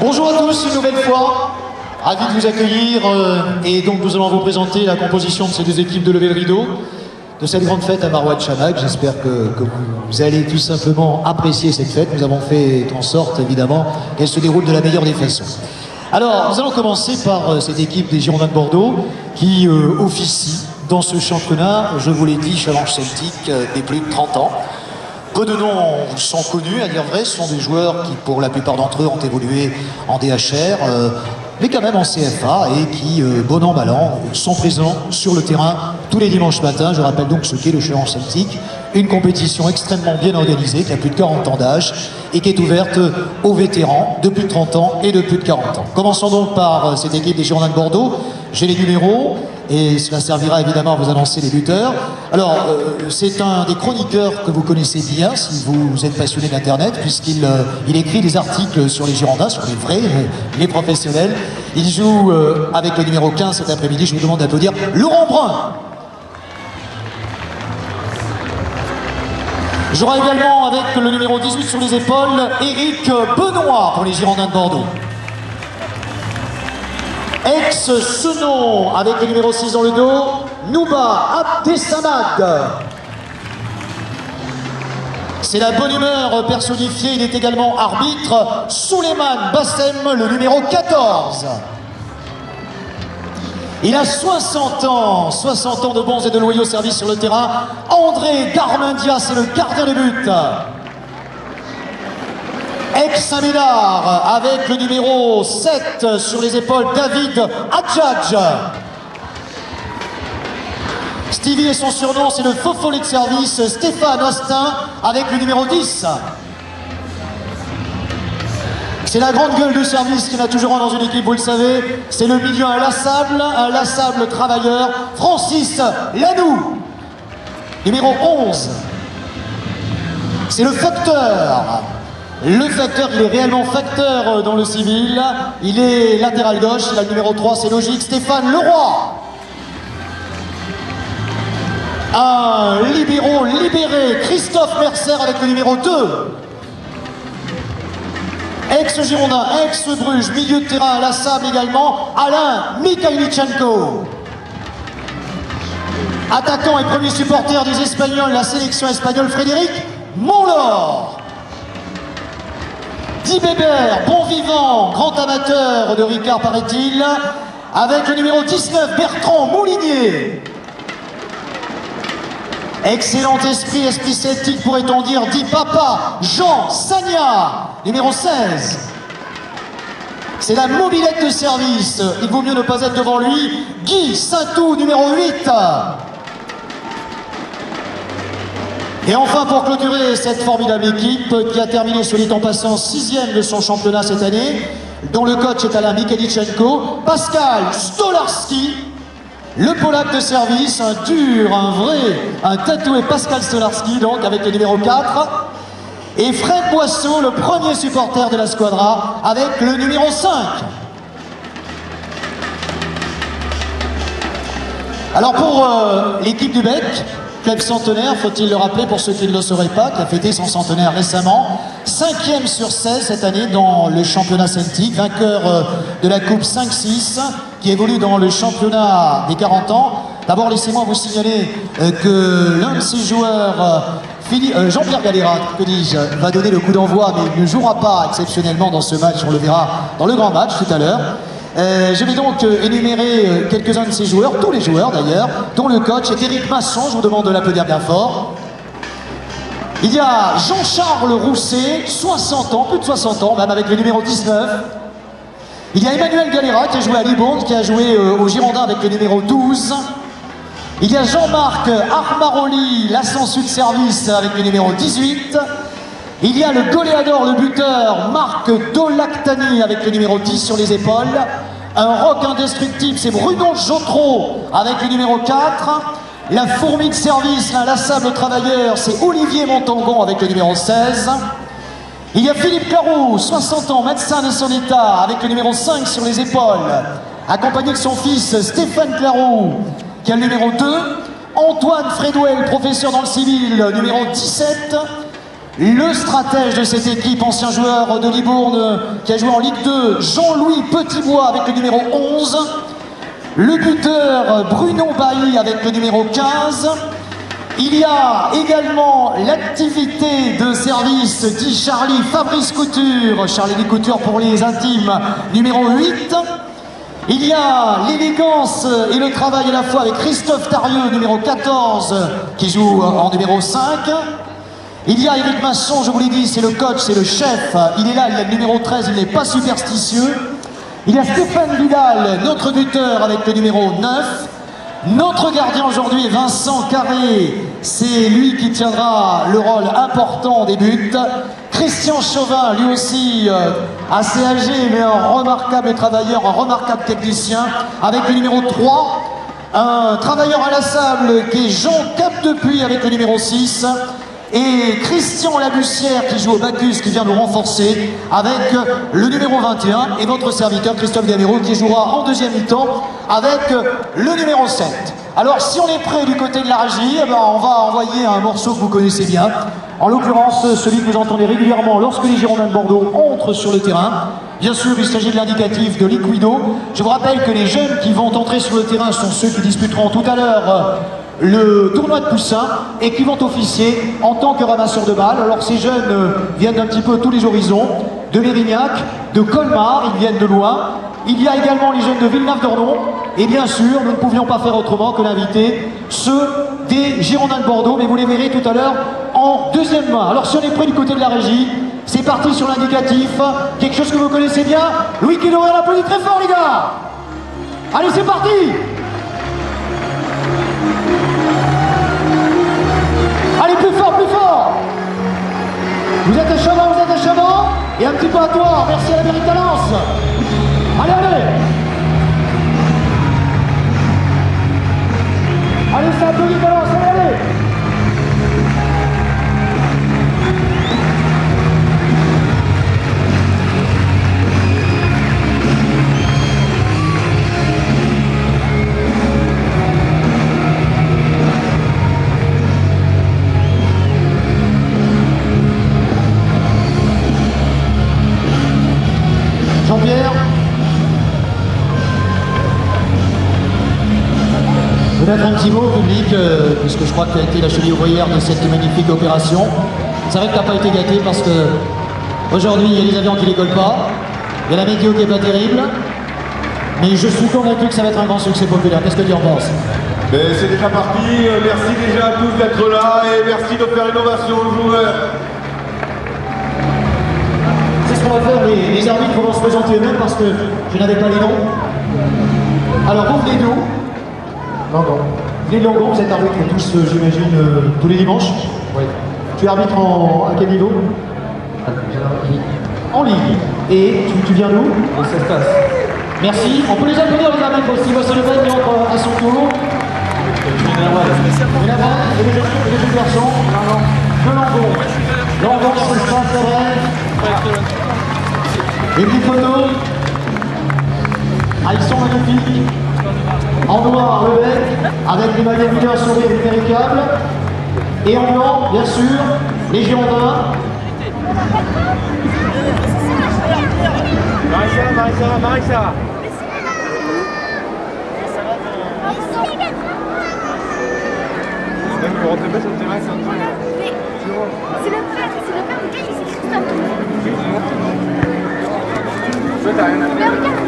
Bonjour à tous une nouvelle fois, ravi de vous accueillir et donc nous allons vous présenter la composition de ces deux équipes de Lever le Rideau de cette grande fête à Marouane-Chamakh. J'espère que vous allez tout simplement apprécier cette fête. Nous avons fait en sorte évidemment qu'elle se déroule de la meilleure des façons. Alors nous allons commencer par cette équipe des Girondins de Bordeaux qui officie dans ce championnat, je vous l'ai dit, Challenge Celtique des plus de 30 ans. Peu de noms sont connus, à dire vrai, ce sont des joueurs qui, pour la plupart d'entre eux, ont évolué en DHR, mais quand même en CFA, et qui, bon an, mal an, sont présents sur le terrain tous les dimanches matins. Je rappelle donc ce qu'est le Challenge Celtique, une compétition extrêmement bien organisée, qui a plus de 40 ans d'âge, et qui est ouverte aux vétérans de plus de 30 ans et de plus de 40 ans. Commençons donc par cette équipe des Girondins de Bordeaux. J'ai les numéros, et cela servira évidemment à vous annoncer les buteurs. Alors, c'est un des chroniqueurs que vous connaissez bien, si vous êtes passionné d'Internet, puisqu'il écrit des articles sur les Girondins, sur les vrais, les professionnels. Il joue avec le numéro 15 cet après-midi. Je vous demande d'applaudir Laurent Brun. Jouera également avec le numéro 18 sur les épaules, Éric Benoît pour les Girondins de Bordeaux. Ex-Senon avec le numéro 6 dans le dos, Nouba Abdessamad. C'est la bonne humeur personnifiée, il est également arbitre. Souleymane Bassem, le numéro 14. Il a 60 ans de bons et de loyaux services sur le terrain. André Garmendia, c'est le gardien de but. Ex-Saint-Médard avec le numéro 7 sur les épaules, David Adjadj. Stevie et son surnom, c'est le faux follet de service, Stéphane Austin avec le numéro 10. C'est la grande gueule de service qu'il y en a toujours un dans une équipe, vous le savez. C'est le milieu inlassable travailleur, Francis Lanou, numéro 11. C'est le facteur. Le facteur, il est réellement facteur dans le civil. Il est latéral gauche, il a le numéro 3, c'est logique, Stéphane Leroy. Un libéraux libéré, Christophe Mercer avec le numéro 2. Ex-Girondin, ex-Bruges, milieu de terrain inlassable également, Alain Mikhailichenko. Attaquant et premier supporter des Espagnols, la sélection espagnole, Frédéric Monlor. Guy Bébert, bon vivant, grand amateur de Ricard paraît-il, avec le numéro 19, Bertrand Moulinier. Excellent esprit celtique pourrait-on dire, dit papa, Jean Sagna, numéro 16. C'est la mobilette de service, il vaut mieux ne pas être devant lui, Guy Saintou, numéro 8. Et enfin, pour clôturer cette formidable équipe qui a terminé, soit dit en passant, 6e de son championnat cette année, dont le coach est Alain Mikhailichenko, Pascal Stolarski, le Polac de service, un dur, un tatoué Pascal Stolarski, donc avec le numéro 4, et Fred Boisseau, le premier supporter de la squadra, avec le numéro 5. Alors pour l'équipe du Bec, club centenaire, faut-il le rappeler pour ceux qui ne le sauraient pas, qui a fêté son centenaire récemment, 5e sur 16 cette année dans le championnat celtique, vainqueur de la coupe 5-6, qui évolue dans le championnat des 40 ans. D'abord, laissez-moi vous signaler que l'un de ses joueurs, Jean-Pierre Galera, que dis-je, va donner le coup d'envoi, mais il ne jouera pas exceptionnellement dans ce match, on le verra dans le grand match tout à l'heure. Je vais donc énumérer quelques-uns de ces joueurs, tous les joueurs d'ailleurs, dont le coach est Éric Masson, je vous demande de l'applaudir bien fort. Il y a Jean-Charles Rousset, 60 ans, plus de 60 ans, même avec le numéro 19. Il y a Emmanuel Galera qui a joué à Libourne, qui a joué au Girondin avec le numéro 12. Il y a Jean-Marc Armaroli, l'ascensu de service avec le numéro 18. Il y a le goléador, le buteur, Marc Dolactani avec le numéro 10 sur les épaules. Un roc indestructible, c'est Bruno Jotro avec le numéro 4. La fourmi de service, l'inlassable travailleur, c'est Olivier Montangon avec le numéro 16. Il y a Philippe Caroux, 60 ans, médecin de son état, avec le numéro 5 sur les épaules, accompagné de son fils Stéphane Claroux, qui a le numéro 2. Antoine Fredouel, professeur dans le civil, numéro 17. Le stratège de cette équipe, ancien joueur de Libourne, qui a joué en Ligue 2, Jean-Louis Petitbois avec le numéro 11. Le buteur, Bruno Bailly avec le numéro 15. Il y a également l'activité de service dit Charlie Fabrice Couture, Charlie Couture pour les intimes, numéro 8. Il y a l'élégance et le travail à la fois avec Christophe Tarieux, numéro 14, qui joue en numéro 5. Il y a Éric Masson, je vous l'ai dit, c'est le coach, c'est le chef. Il est là, il a le numéro 13, il n'est pas superstitieux. Il y a Stéphane Vidal, notre buteur avec le numéro 9. Notre gardien aujourd'hui est Vincent Carré, c'est lui qui tiendra le rôle important des buts. Christian Chauvin, lui aussi assez âgé, mais un remarquable travailleur, un remarquable technicien, avec le numéro 3. Un travailleur inlassable qui est Jean Capdepuis avec le numéro 6. Et Christian Labussière qui joue au Bacchus, qui vient nous renforcer avec le numéro 21, et votre serviteur Christophe Gamero qui jouera en deuxième mi-temps avec le numéro 7. Alors si on est prêt du côté de la régie, eh ben, on va envoyer un morceau que vous connaissez bien, en l'occurrence celui que vous entendez régulièrement lorsque les Girondins de Bordeaux entrent sur le terrain. Bien sûr, il s'agit de l'indicatif de Liquido. Je vous rappelle que les jeunes qui vont entrer sur le terrain sont ceux qui disputeront tout à l'heure le tournoi de Poussin et qui vent officier en tant que ramasseurs de balles. Alors ces jeunes viennent d'un petit peu tous les horizons, de Mérignac, de Colmar, ils viennent de loin. Il y a également les jeunes de Villeneuve-d'Ornon et bien sûr, nous ne pouvions pas faire autrement que d'inviter ceux des Girondins de Bordeaux, mais vous les verrez tout à l'heure en deuxième main. Alors si on est prêt du côté de la régie, c'est parti sur l'indicatif, quelque chose que vous connaissez bien. Louis Quiloré, on applaudit très fort les gars. Allez, c'est parti. Allez, plus fort, plus fort. Vous êtes chauvin, vous êtes chauvin. Et un petit peu à toi, merci à la Mérite Talence. Allez, allez. Allez, c'est un peu de Talence, allez, allez. Jean-Pierre, peut-être un petit mot au public, puisque je crois que tu as été la cheville ouvrière de cette magnifique opération. C'est vrai que tu n'as pas été gâté parce que aujourd'hui il y a les avions qui ne décollent pas, il y a la météo qui n'est pas terrible, mais je suis convaincu que ça va être un grand succès populaire. Qu'est-ce que tu en penses? C'est déjà parti, merci déjà à tous d'être là et merci de faire une ovation aux joueurs. On va faire, les arbitres vont se présenter eux-mêmes parce que je n'avais pas les noms. Alors vous venez d'où? Langon. Vous venez de Langon, vous êtes arbitre tous, j'imagine, tous les dimanches? Oui. Tu es arbitre à quel niveau? En Ligue. Et tu viens d'où? De Cestas. Merci. On peut les applaudir les arbitres aussi. Voici le mec qui entre à son tour. Et les jeunes garçons de Langon. Langon, Cestas, c'est vrai. Une petite photo. Ah, ils sont magnifiques. En noir, le bec, avec les maillots vidéo un sourire impeccable. Et en blanc, bien sûr, les Girondins. Marissa. Vous rentrez pas sur le terrain, c'est un truc. C'est le frère de Kate, c'est Christophe. Toi, t'as rien à faire.